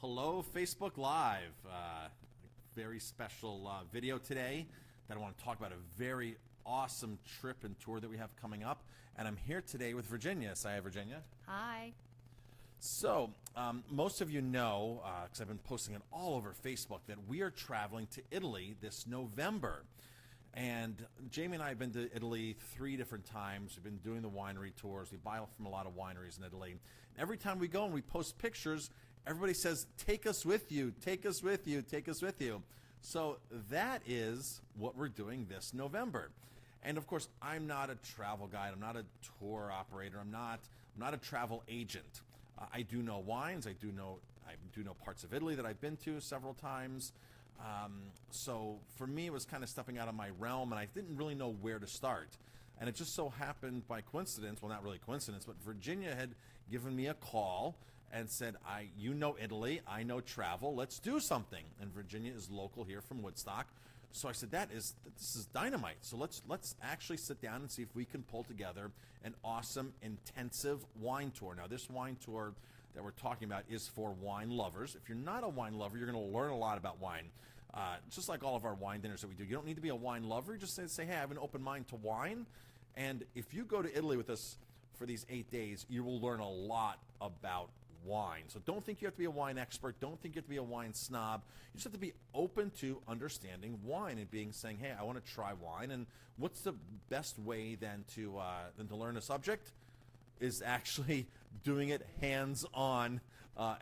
Hello, Facebook Live. Very special video today that I want to talk about a very awesome trip and tour that we have coming up. And I'm here today with Virginia. Say hi, Virginia. Hi. So, most of you know, because I've been posting it all over Facebook, that we are traveling to Italy this November. And Jamie and I have been to Italy 3 different times. We've been doing the winery tours. We buy from a lot of wineries in Italy. And every time we go and we post pictures, everybody says, take us with you, take us with you, take us with you. So that is what we're doing this November. And of course, I'm not a travel guide. I'm not a tour operator. I'm not a travel agent. I do know wines. I do know parts of Italy that I've been to several times. So for me, it was kind of stepping out of my realm, and I didn't really know where to start. And it just so happened by coincidence, well, not really coincidence, but Virginia had given me a call and said, you know Italy, I know travel, let's do something. And Virginia is local here from Woodstock. So I said, this is dynamite. So let's actually sit down and see if we can pull together an awesome, intensive wine tour. Now, this wine tour that we're talking about is for wine lovers. If you're not a wine lover, you're going to learn a lot about wine. Just like all of our wine dinners that we do. You don't need to be a wine lover. You just say, hey, I have an open mind to wine. And if you go to Italy with us for these 8 days, you will learn a lot about wine. So don't think you have to be a wine expert. Don't think you have to be a wine snob. You just have to be open to understanding wine and saying, hey, I want to try wine. And what's the best way then to learn a subject? Is actually doing it hands-on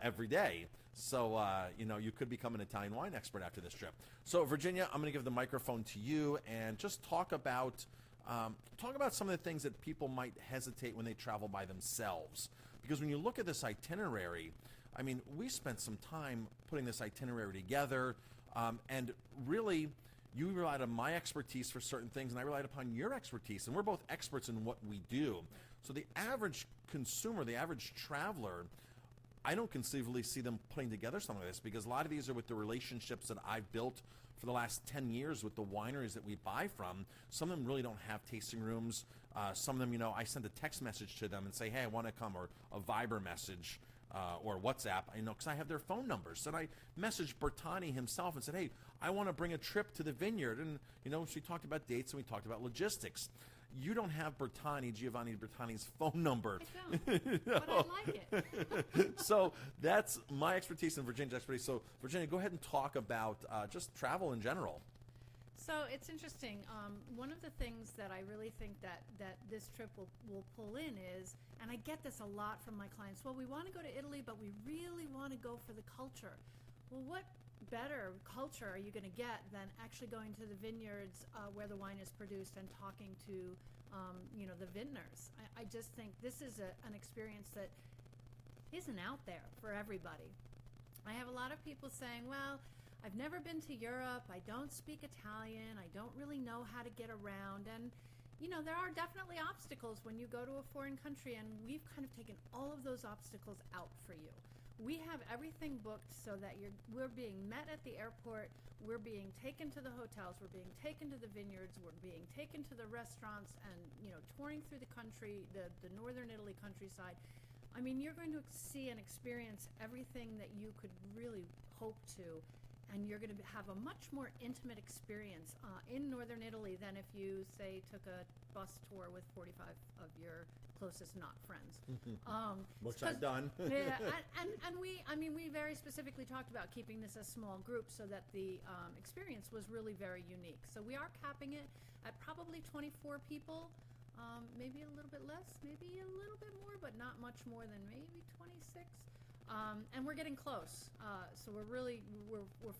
every day. So, you could become an Italian wine expert after this trip. So, Virginia, I'm going to give the microphone to you and just talk about some of the things that people might hesitate when they travel by themselves. Because when you look at this itinerary, I mean, we spent some time putting this itinerary together, and really, you relied on my expertise for certain things, and I relied upon your expertise, and we're both experts in what we do. So the average consumer, the average traveler, I don't conceivably see them putting together something like this, because a lot of these are with the relationships that I've built for the last 10 years with the wineries that we buy from. Some of them really don't have tasting rooms. Some of them, I send a text message to them and say, hey, I want to come, or a Viber message. Or WhatsApp, because I have their phone numbers. So I messaged Bertani himself and said, hey, I want to bring a trip to the vineyard. And, she talked about dates and we talked about logistics. You don't have Giovanni Bertani's phone number. I don't, but I like it. So that's my expertise and Virginia's expertise. So, Virginia, go ahead and talk about just travel in general. So it's interesting. One of the things that I really think that this trip will pull in is, and I get this a lot from my clients, well, we want to go to Italy, but we really want to go for the culture. Well, what better culture are you going to get than actually going to the vineyards where the wine is produced and talking to, the vintners? I just think this is an experience that isn't out there for everybody. I have a lot of people saying, well, I've never been to Europe, I don't speak Italian, I don't really know how to get around, and there are definitely obstacles when you go to a foreign country, and we've kind of taken all of those obstacles out for you. We have everything booked so that we're being met at the airport, we're being taken to the hotels, we're being taken to the vineyards, we're being taken to the restaurants, and touring through the country, the northern Italy countryside. I mean, you're going to see and experience everything that you could really hope to. And you're going to have a much more intimate experience in northern Italy than if you, say, took a bus tour with 45 of your closest not friends. Which I've done. Yeah, and we very specifically talked about keeping this a small group so that the experience was really very unique. So we are capping it at probably 24 people, maybe a little bit less, maybe a little bit more, but not much more than maybe 26. And we're getting close, so we're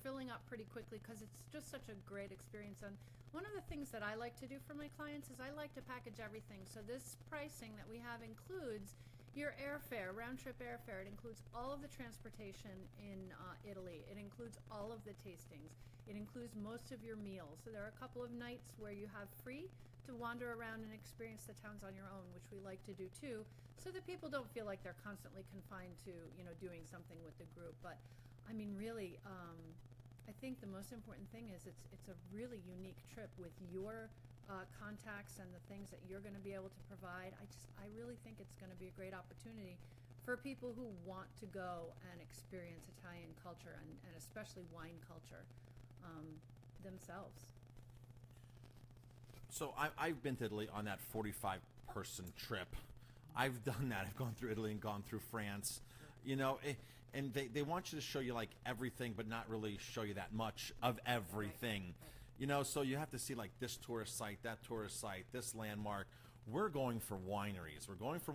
filling up pretty quickly because it's just such a great experience. And one of the things that I like to do for my clients is I like to package everything. So this pricing that we have includes your airfare, round-trip airfare. It includes all of the transportation in Italy. It includes all of the tastings. It includes most of your meals. So there are a couple of nights where you have free to wander around and experience the towns on your own, which we like to do too, so that people don't feel like they're constantly confined to, doing something with the group. But I mean, really, I think the most important thing is it's a really unique trip with your contacts and the things that you're going to be able to provide. I really think it's going to be a great opportunity for people who want to go and experience Italian culture and especially wine culture themselves. So I've been to Italy on that 45-person trip. I've done that. I've gone through Italy and gone through France. You know, and they want you to show you like everything, but not really show you that much of everything. Right. You know, so you have to see like this tourist site, that tourist site, this landmark. We're going for wineries. We're going for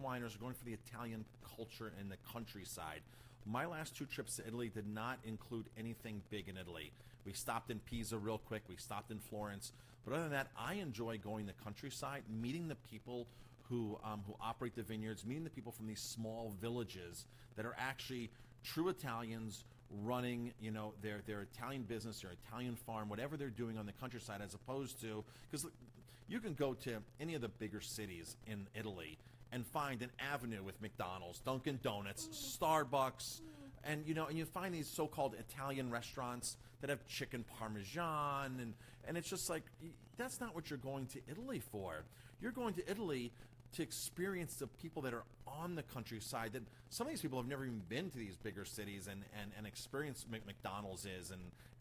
the Italian culture in the countryside. My last 2 trips to Italy did not include anything big in Italy. We stopped in Pisa real quick. We stopped in Florence. But other than that, I enjoy going to the countryside, meeting the people who operate the vineyards, meeting the people from these small villages that are actually true Italians running, you know, their Italian business, their Italian farm, whatever they're doing on the countryside, as opposed to, because you can go to any of the bigger cities in Italy and find an avenue with McDonald's, Dunkin' Donuts, Starbucks, and you know, and you find these so-called Italian restaurants that have chicken parmesan, and it's just like, that's not what you're going to Italy for. You're going to Italy to experience the people that are on the countryside, that some of these people have never even been to these bigger cities and experienced McDonald's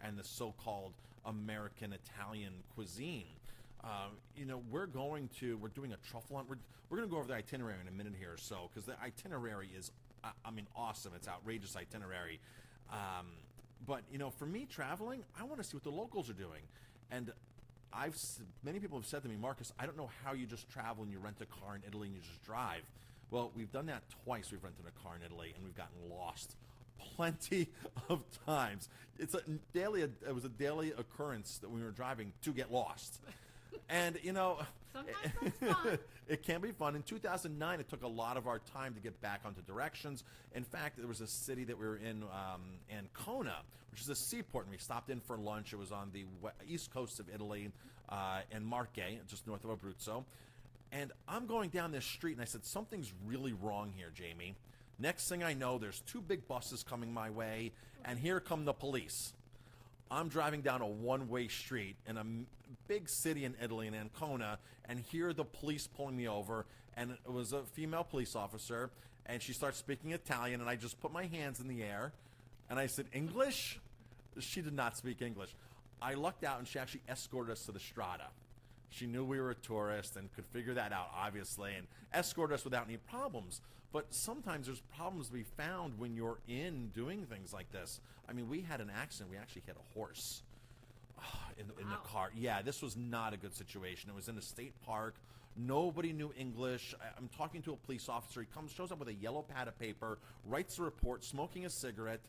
and the so-called American Italian cuisine. You know, we're doing a truffle hunt. We're going to go over the itinerary in a minute here or so, because the itinerary is, I mean, awesome. It's outrageous itinerary. But, you know, for me traveling, I want to see what the locals are doing. And many people have said to me, Marcus, I don't know how you just travel and you rent a car in Italy and you just drive. Well, we've done that twice. We've rented a car in Italy and we've gotten lost plenty of times. It was a daily occurrence that we were driving to get lost. And, you know, Sometimes that's fun. It can be fun. In 2009, it took a lot of our time to get back onto directions. In fact, there was a city that we were in Ancona, which is a seaport, and we stopped in for lunch. It was on the east coast of Italy in Marche, just north of Abruzzo. And I'm going down this street, and I said, something's really wrong here, Jamie. Next thing I know, there's 2 big buses coming my way, and here come the police. I'm driving down a one-way street in a big city in Italy, in Ancona, and here are the police pulling me over, and it was a female police officer, and she starts speaking Italian, and I just put my hands in the air, and I said, English? She did not speak English. I lucked out, and she actually escorted us to the Strada. She knew we were a tourist and could figure that out, obviously, and escorted us without any problems. But sometimes there's problems to be found when you're in doing things like this. I mean, we had an accident. We actually hit a horse in the car. Yeah, this was not a good situation. It was in a state park. Nobody knew English. I'm talking to a police officer. He shows up with a yellow pad of paper, writes a report, smoking a cigarette.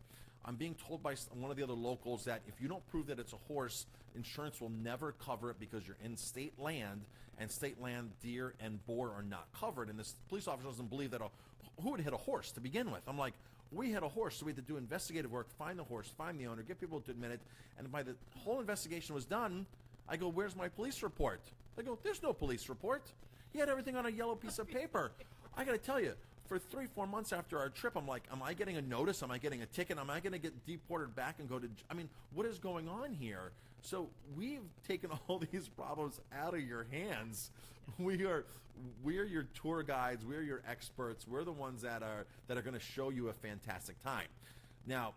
I'm being told by one of the other locals that if you don't prove that it's a horse, insurance will never cover it because you're in state land, and state land, deer, and boar are not covered. And this police officer doesn't believe that who would hit a horse to begin with. I'm like, we hit a horse, so we had to do investigative work, find the horse, find the owner, get people to admit it. And by the whole investigation was done, I go, where's my police report? They go, there's no police report. He had everything on a yellow piece of paper. I got to tell you, for 3-4 months after our trip, I'm like, am I getting a notice? Am I getting a ticket? Am I going to get deported back and go to, I mean, what is going on here? So we've taken all these problems out of your hands. We're your tour guides. We're your experts. We're the ones that are going to show you a fantastic time. Now,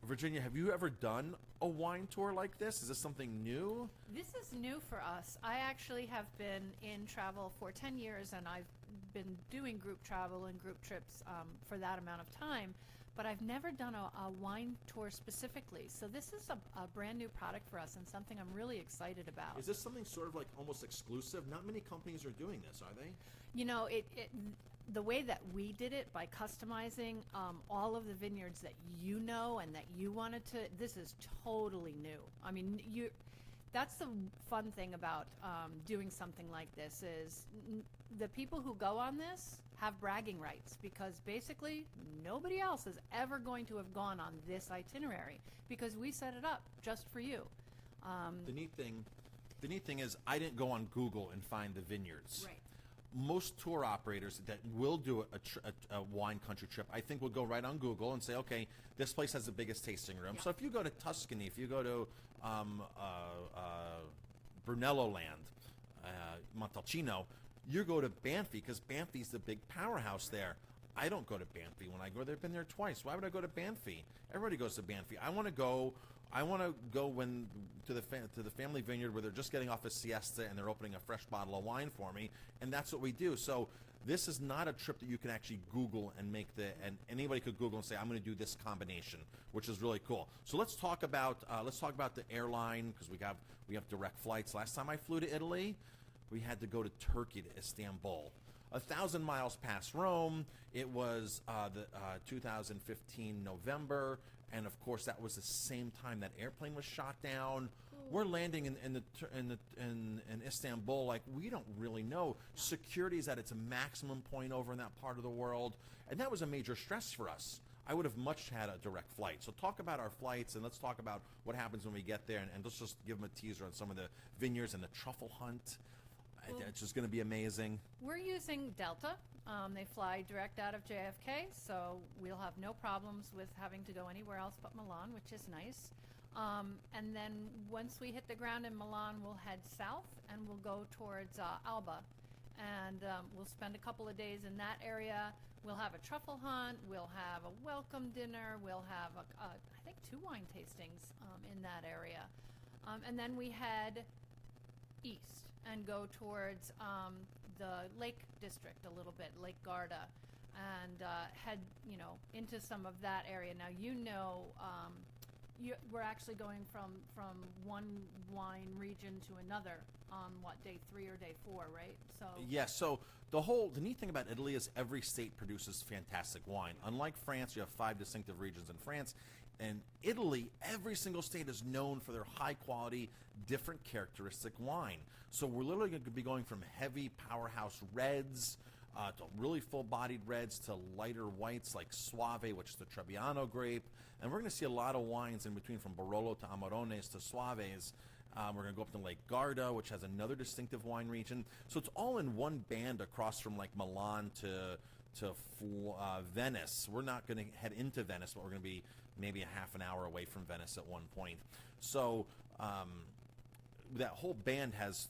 Virginia, have you ever done a wine tour like this? Is this something new? This is new for us. I actually have been in travel for 10 years, and I've been doing group travel and group trips for that amount of time, but I've never done a wine tour specifically. So this is a brand new product for us and something I'm really excited about. Is this something sort of like almost exclusive? Not many companies are doing this, are they? You know, the way that we did it, by customizing all of the vineyards that you know and that you wanted to, this is totally new. I mean, that's the fun thing about doing something like this is the people who go on this have bragging rights, because basically nobody else is ever going to have gone on this itinerary because we set it up just for you. The neat thing is I didn't go on Google and find the vineyards. Right. Most tour operators that will do a wine country trip, I think, will go right on Google and say, okay, this place has the biggest tasting room. Yeah. So if you go to Tuscany, if you go to Brunello Land, Montalcino, you go to Banffy because Banffy's the big powerhouse there. I don't go to Banffy when I go there. I've been there twice. Why would I go to Banffy? Everybody goes to Banffy. I want to go when to the family vineyard where they're just getting off a siesta and they're opening a fresh bottle of wine for me, and that's what we do. So this is not a trip that you can actually Google and and anybody could Google and say I'm going to do this combination, which is really cool. So let's talk about the airline, because we have direct flights. Last time I flew to Italy, we had to go to Turkey, to Istanbul. 1,000 miles past Rome. It was the 2015 November, and of course that was the same time that airplane was shot down. We're landing in Istanbul like we don't really know. Security is at its maximum point over in that part of the world, and that was a major stress for us. I would have much had a direct flight. So talk about our flights, and let's talk about what happens when we get there, and let's just give them a teaser on some of the vineyards and the truffle hunt. It's just going to be amazing. We're using Delta. They fly direct out of JFK, so we'll have no problems with having to go anywhere else but Milan, which is nice. And then once we hit the ground in Milan, we'll head south and we'll go towards Alba. And we'll spend a couple of days in that area. We'll have a truffle hunt. We'll have a welcome dinner. We'll have, I think, 2 wine tastings in that area. And then we head east and go towards the Lake District a little bit, Lake Garda, and head, into some of that area. Now, we're actually going from one wine region to another on day 3 or day 4, right? So yes. So the neat thing about Italy is every state produces fantastic wine. Unlike France, you have 5 distinctive regions in France. In Italy, every single state is known for their high quality, different characteristic wine. So we're literally going to be going from heavy powerhouse reds to really full-bodied reds to lighter whites like Soave, which is the Trebbiano grape. And we're going to see a lot of wines in between, from Barolo to Amarones to Soaves. We're going to go up to Lake Garda, which has another distinctive wine region. So it's all in one band across from like Milan to Venice. We're not going to head into Venice, but we're going to be maybe a half an hour away from Venice at one point. So that whole band has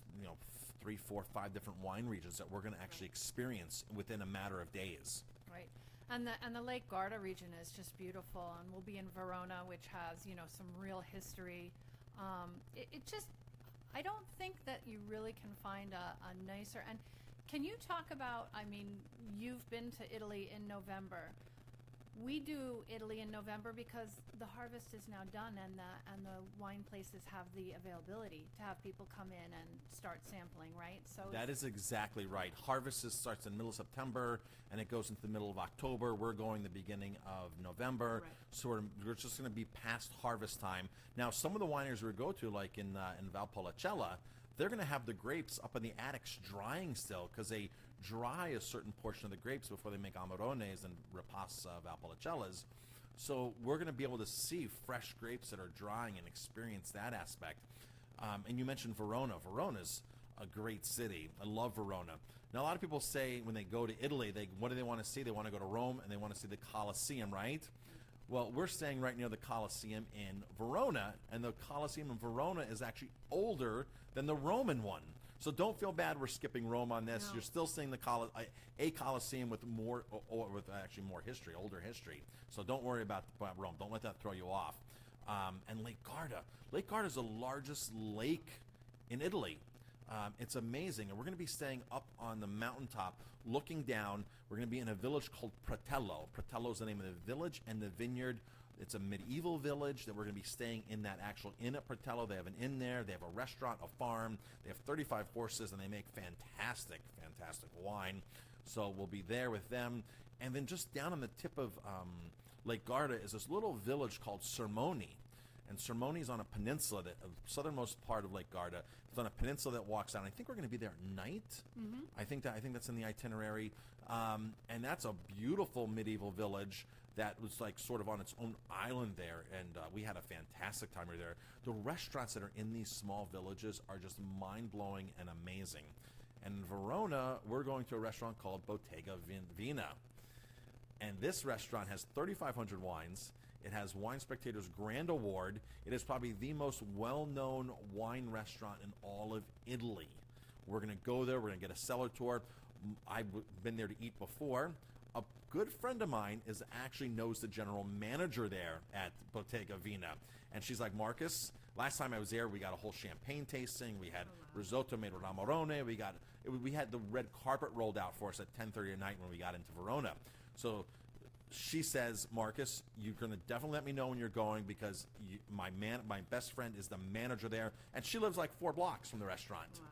3, 4, 5 different wine regions that we're going to actually experience within a matter of days. Right. And the Lake Garda region is just beautiful, and we'll be in Verona, which has some real history. I don't think that you really can find a nicer. And can you talk about, you've been to Italy in November. We do Italy in November because the harvest is now done, and the wine places have the availability to have people come in and start sampling, right? So that is exactly right. Harvest starts in the middle of September and it goes into the middle of October. We're going the beginning of November, right. So we're just going to be past harvest time. Now, some of the wineries we go to, like in Valpolicella, they're going to have the grapes up in the attics drying still, because they dry a certain portion of the grapes before they make Amarones and Ripass Valpolicellas. So we're going to be able to see fresh grapes that are drying and experience that aspect. And you mentioned Verona. Verona's a great city. I love Verona. Now, a lot of people say when they go to Italy, what do they want to see? They want to go to Rome and they want to see the Colosseum, right? Well, we're staying right near the Colosseum in Verona, and the Colosseum in Verona is actually older than the Roman one. So don't feel bad we're skipping Rome on this. No. You're still seeing a Colosseum with actually more history, older history. So don't worry about Rome. Don't let that throw you off. And Lake Garda. Lake Garda is the largest lake in Italy. It's amazing. And we're going to be staying up on the mountaintop looking down. We're going to be in a village called Pratello. Pratello is the name of the village, and the vineyard, it's a medieval village that we're going to be staying in that actual inn at Pratello. They have an inn there. They have a restaurant, a farm. They have 35 horses, and they make fantastic, fantastic wine. So we'll be there with them. And then just down on the tip of Lake Garda is this little village called Sermoni. And Sermoni is on a peninsula, the southernmost part of Lake Garda. It's on a peninsula that walks down. I think we're going to be there at night. Mm-hmm. I think that's in the itinerary. And that's a beautiful medieval village that was like sort of on its own island there, and we had a fantastic time there. The restaurants that are in these small villages are just mind-blowing and amazing. And in Verona, we're going to a restaurant called Bottega Vina. And this restaurant has 3,500 wines. It has Wine Spectator's Grand Award. It is probably the most well-known wine restaurant in all of Italy. We're going to go there. We're going to get a cellar tour. I've been there to eat before. a good friend of mine actually knows the general manager there at Bottega Vina. And she's like, Marcus, last time I was there, we got a whole champagne tasting. We had risotto made with amarone. We had the red carpet rolled out for us at 10:30 at night when we got into Verona. So she says, Marcus, you're going to definitely let me know when you're going because my best friend is the manager there. And she lives like 4 blocks from the restaurant. Wow.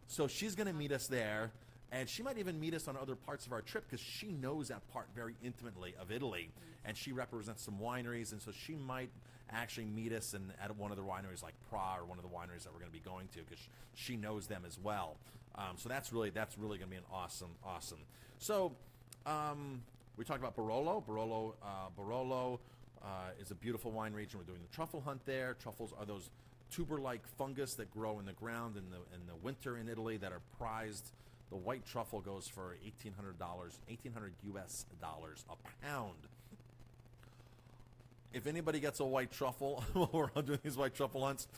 So she's going to meet us there. And she might even meet us on other parts of our trip because she knows that part very intimately of Italy. And she represents some wineries. And so she might actually meet us at one of the wineries like Pra or one of the wineries that we're going to be going to because she knows them as well. So that's really going to be an awesome. So we talked about Barolo. Barolo is a beautiful wine region. We're doing the truffle hunt there. Truffles are those tuber-like fungus that grow in the ground in the winter in Italy that are prized. The white truffle goes for $1,800 US dollars a pound. If anybody gets a white truffle while we're doing these white truffle hunts,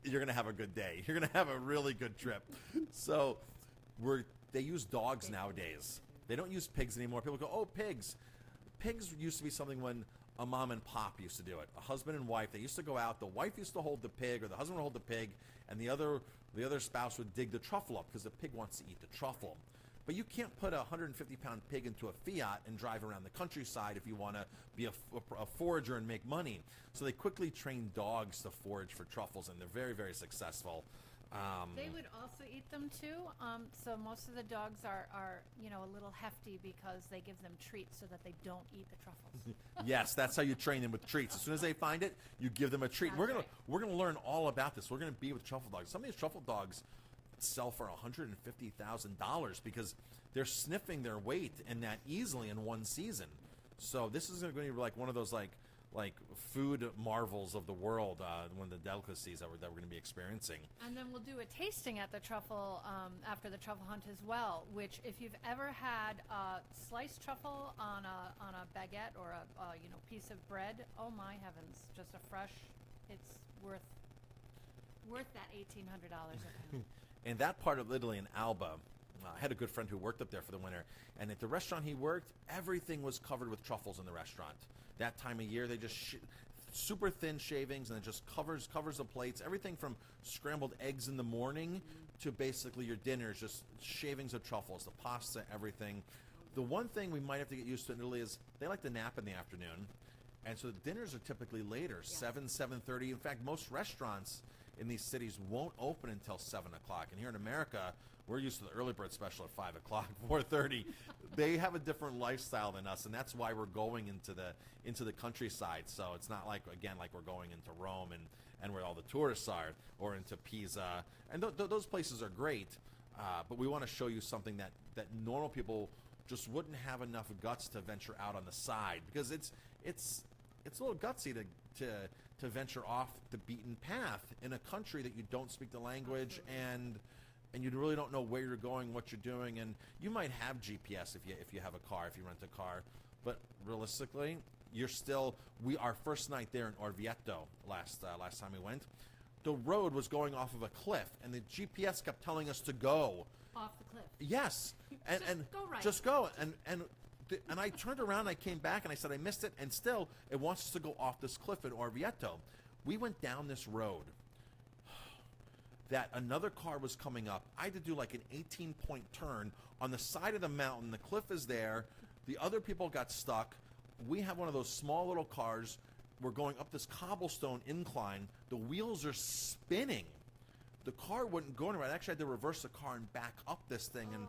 you're going to have a good day. You're going to have a really good trip. So they use dogs nowadays. They don't use pigs anymore. People go, oh, pigs. Pigs used to be something when a mom and pop used to do it. A husband and wife, they used to go out. The wife used to hold the pig, or the husband would hold the pig, and the other spouse would dig the truffle up because the pig wants to eat the truffle. But you can't put a 150-pound pig into a Fiat and drive around the countryside if you want to be a forager and make money. So they quickly train dogs to forage for truffles, and they're very, very successful. They would also eat them too. So most of the dogs are a little hefty because they give them treats so that they don't eat the truffles. Yes, that's how you train them with treats. As soon as they find it, you give them a treat. That's We're gonna learn all about this. We're gonna be with truffle dogs. Some of these truffle dogs sell for $150,000 because they're sniffing their weight and that easily in one season. So this is going to be like one of those like food marvels of the world, one of the delicacies that we're going to be experiencing. And then we'll do a tasting at the truffle after the truffle hunt as well. Which, if you've ever had sliced truffle on a baguette or a piece of bread, oh my heavens, just a fresh, it's worth that $1,800 a pound. In that part of Italy, in Alba, I had a good friend who worked up there for the winter, and at the restaurant he worked, everything was covered with truffles in the restaurant. That time of year, they just super thin shavings, and it just covers the plates. Everything from scrambled eggs in the morning to basically your dinners, just shavings of truffles, the pasta, everything. The one thing we might have to get used to in Italy is they like to nap in the afternoon, and so the dinners are typically later, 7:30. In fact, most restaurants in these cities won't open until 7 o'clock. And here in America, we're used to the early bird special at 5 o'clock, 4:30. They have a different lifestyle than us, and that's why we're going into the countryside. So it's not like we're going into Rome and where all the tourists are, or into Pisa. And those places are great, but we want to show you something that normal people just wouldn't have enough guts to venture out on the side, because it's a little gutsy to venture off the beaten path in a country that you don't speak the language and you really don't know where you're going, what you're doing, and you might have GPS if you have a car, if you rent a car, but realistically, our first night there in Orvieto last time we went, the road was going off of a cliff, and the GPS kept telling us to go off the cliff. Yes, and go right. Just go, and I turned around, I came back, and I said I missed it, and still it wants us to go off this cliff in Orvieto. We went down this road that another car was coming up. I had to do like an 18-point turn on the side of the mountain. The cliff is there. The other people got stuck. We have one of those small little cars. We're going up this cobblestone incline. The wheels are spinning. The car wouldn't go anywhere. I actually had to reverse the car and back up this thing. And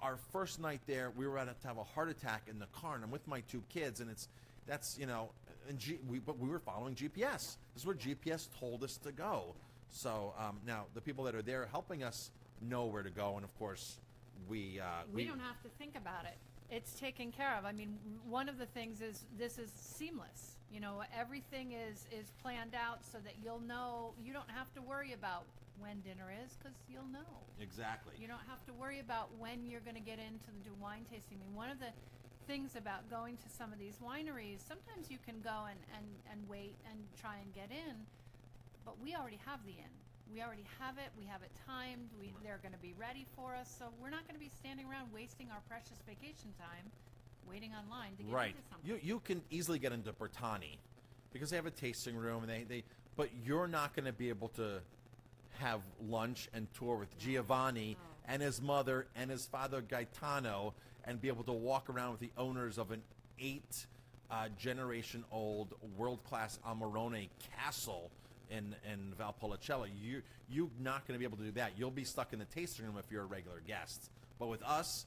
our first night there, we were about to have a heart attack in the car, and I'm with my 2 kids, and but we were following GPS. This is where GPS told us to go. So now the people that are there helping us know where to go, and of course we don't have to think about it. It's taken care of. I mean, one of the things is this is seamless. Everything is planned out so that you'll know. You don't have to worry about when dinner is, because you'll know. Exactly. You don't have to worry about when you're going to get in to do wine tasting. I mean, one of the things about going to some of these wineries, sometimes you can go and wait and try and get in, but we already have the inn. We already have it. We have it timed. They're going to be ready for us. So we're not going to be standing around wasting our precious vacation time waiting online to get Right. into something. You can easily get into Bertani because they have a tasting room, and but you're not going to be able to have lunch and tour with Giovanni and his mother and his father Gaetano and be able to walk around with the owners of an 8-generation-old world-class Amarone castle in Valpolicella. You're not going to be able to do that. You'll be stuck in the tasting room if you're a regular guest. But with us,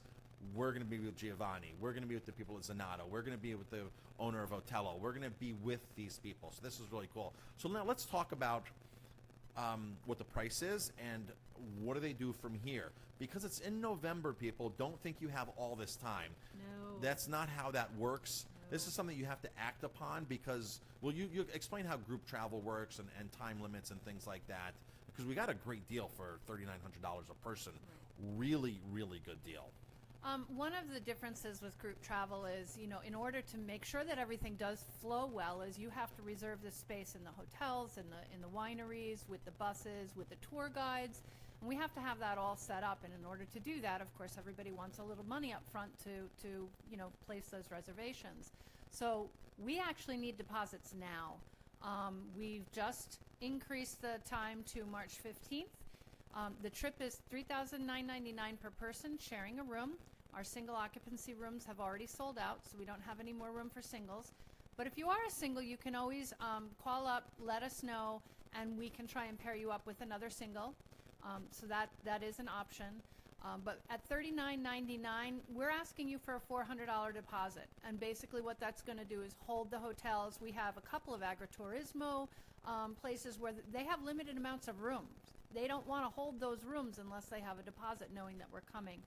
we're going to be with Giovanni. We're going to be with the people at Zanato. We're going to be with the owner of Otello. We're going to be with these people. So this is really cool. So now let's talk about what the price is and what do they do from here. Because it's in November, people, don't think you have all this time. No. That's not how that works. No. This is something you have to act upon because, well, you explain how group travel works and time limits and things like that. Because we got a great deal for $3,900 a person. Right. Really, really good deal. One of the differences with group travel is, in order to make sure that everything does flow well, is you have to reserve the space in the hotels, in the wineries, with the buses, with the tour guides, and we have to have that all set up. And in order to do that, of course, everybody wants a little money up front to place those reservations. So we actually need deposits now. We've just increased the time to March 15th. The trip is $3,999 per person, sharing a room. Our single occupancy rooms have already sold out, so we don't have any more room for singles. But if you are a single, you can always call up, let us know, and we can try and pair you up with another single. So that is an option. But at $39.99, we're asking you for a $400 deposit. And basically what that's going to do is hold the hotels. We have a couple of agriturismo places where they have limited amounts of rooms. They don't want to hold those rooms unless they have a deposit knowing that we're coming.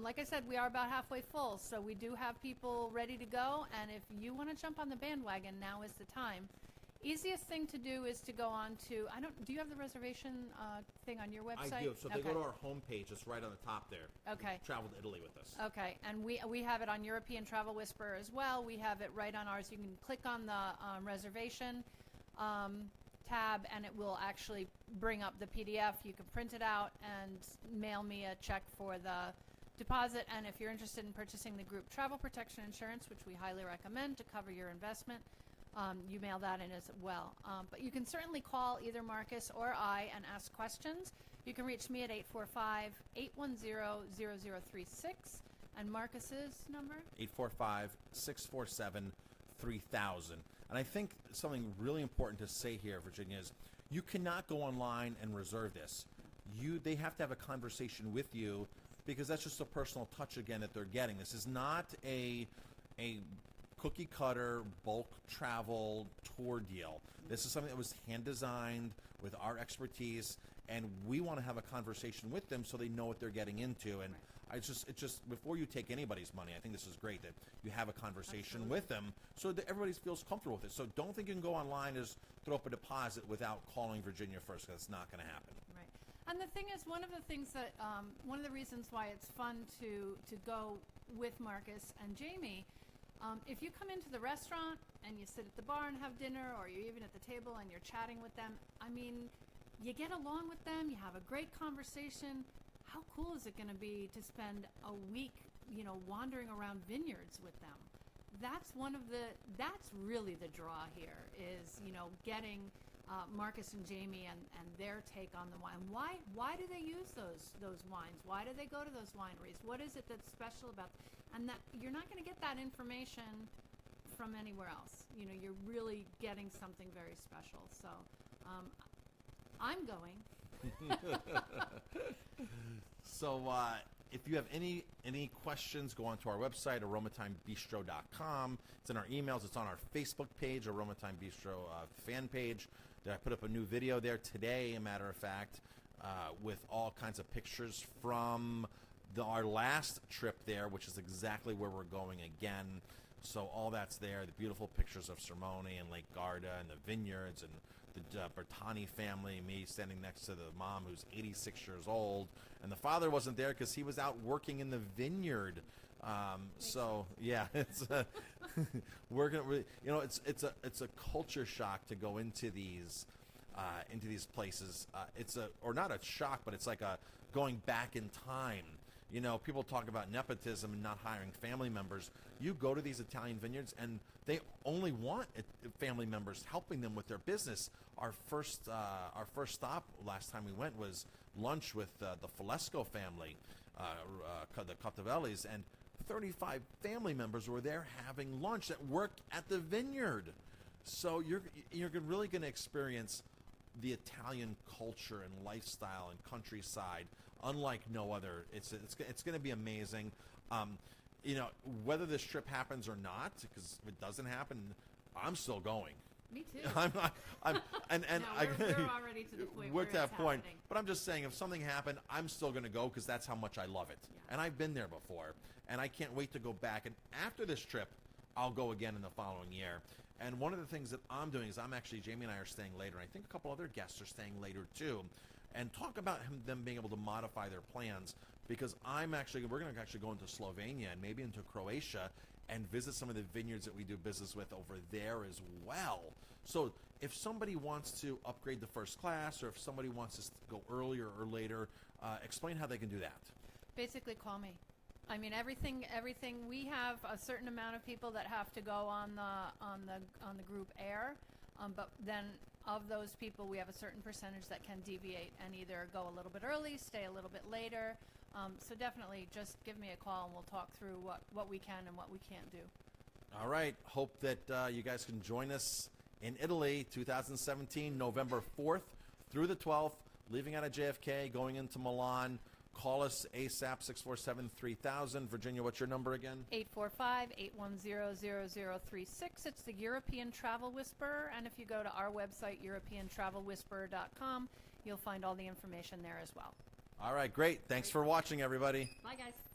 Like I said, we are about halfway full, so we do have people ready to go, and if you want to jump on the bandwagon, now is the time. Easiest thing to do is to go on to, do you have the reservation thing on your website? I do, so they go to our homepage, it's right on the top there. Okay. Travel to Italy with us. Okay, and we have it on European Travel Whisperer as well. We have it right on ours. You can click on the reservation tab, and it will actually bring up the PDF. You can print it out and mail me a check for the deposit. And if you're interested in purchasing the group travel protection insurance, which we highly recommend to cover your investment, you mail that in as well. But you can certainly call either Marcus or I and ask questions. You can reach me at 845-810-0036. And Marcus's number? 845-647-3000. And I think something really important to say here, Virginia, is you cannot go online and reserve this. They have to have a conversation with you because that's just a personal touch again that they're getting. This is not a cookie cutter bulk travel tour deal. This is something that was hand designed with our expertise, and we want to have a conversation with them so they know what they're getting into. And it's just before you take anybody's money, I think this is great that you have a conversation with them so that everybody feels comfortable with it. So don't think you can go online and just throw up a deposit without calling Virginia first, because it's not going to happen. Right. And the thing is, one of the reasons why it's fun to go with Marcus and Jamie, if you come into the restaurant and you sit at the bar and have dinner, or you're even at the table and you're chatting with them, you get along with them, you have a great conversation. How cool is it going to be to spend a week, wandering around vineyards with them? That's really the draw here is, getting Marcus and Jamie and their take on the wine. Why do they use those wines? Why do they go to those wineries? What is it that's special about them? And that you're not going to get that information from anywhere else. You're really getting something very special. So I'm going. So if you have any questions, go on to our website, aromatimebistro.com. It's in our emails. It's on our Facebook page, Aromatime Bistro fan page. I put up a new video there today, a matter of fact, with all kinds of pictures from our last trip there, which is exactly where we're going again. So all that's there, the beautiful pictures of Sermone and Lake Garda and the vineyards and the Bertani family, me standing next to the mom who's 86 years old, and the father wasn't there because he was out working in the vineyard. So yeah, it's we're gonna, it's a culture shock to go into these into these places. It's or not a shock, but it's like a going back in time. You know, people talk about nepotism and not hiring family members. You go to these Italian vineyards, and they only want family members helping them with their business. Our first stop last time we went was lunch with the Falesco family, the Cottovellis, and 35 family members were there having lunch that work at the vineyard. So you're really going to experience the Italian culture and lifestyle and countryside unlike no other. It's going to be amazing. You know, whether this trip happens or not, because if it doesn't happen, I'm still going. Me too. I'm no, we're already to the point we're where at that it's point. happening. But I'm just saying, if something happened, I'm still going to go because that's how much I love it. Yeah. And I've been there before, and I can't wait to go back. And after this trip, I'll go again in the following year. And one of the things that I'm doing is Jamie and I are staying later. And I think a couple other guests are staying later too, and talk about them being able to modify their plans, because we're going to actually go into Slovenia and maybe into Croatia and visit some of the vineyards that we do business with over there as well. So if somebody wants to upgrade the first class, or if somebody wants to go earlier or later, explain how they can do that. Basically, call me. I mean, everything. We have a certain amount of people that have to go on the group air, but then of those people, we have a certain percentage that can deviate and either go a little bit early, stay a little bit later. So definitely, just give me a call and we'll talk through what we can and what we can't do. All right. Hope that you guys can join us in Italy, 2017, November 4th through the 12th, leaving out of JFK, going into Milan. Call us ASAP, 647-3000. Virginia, what's your number again? 845-810-0036. It's the European Travel Whisperer. And if you go to our website, europeantravelwhisperer.com, you'll find all the information there as well. All right, great. Thanks for watching, everybody. Bye, guys.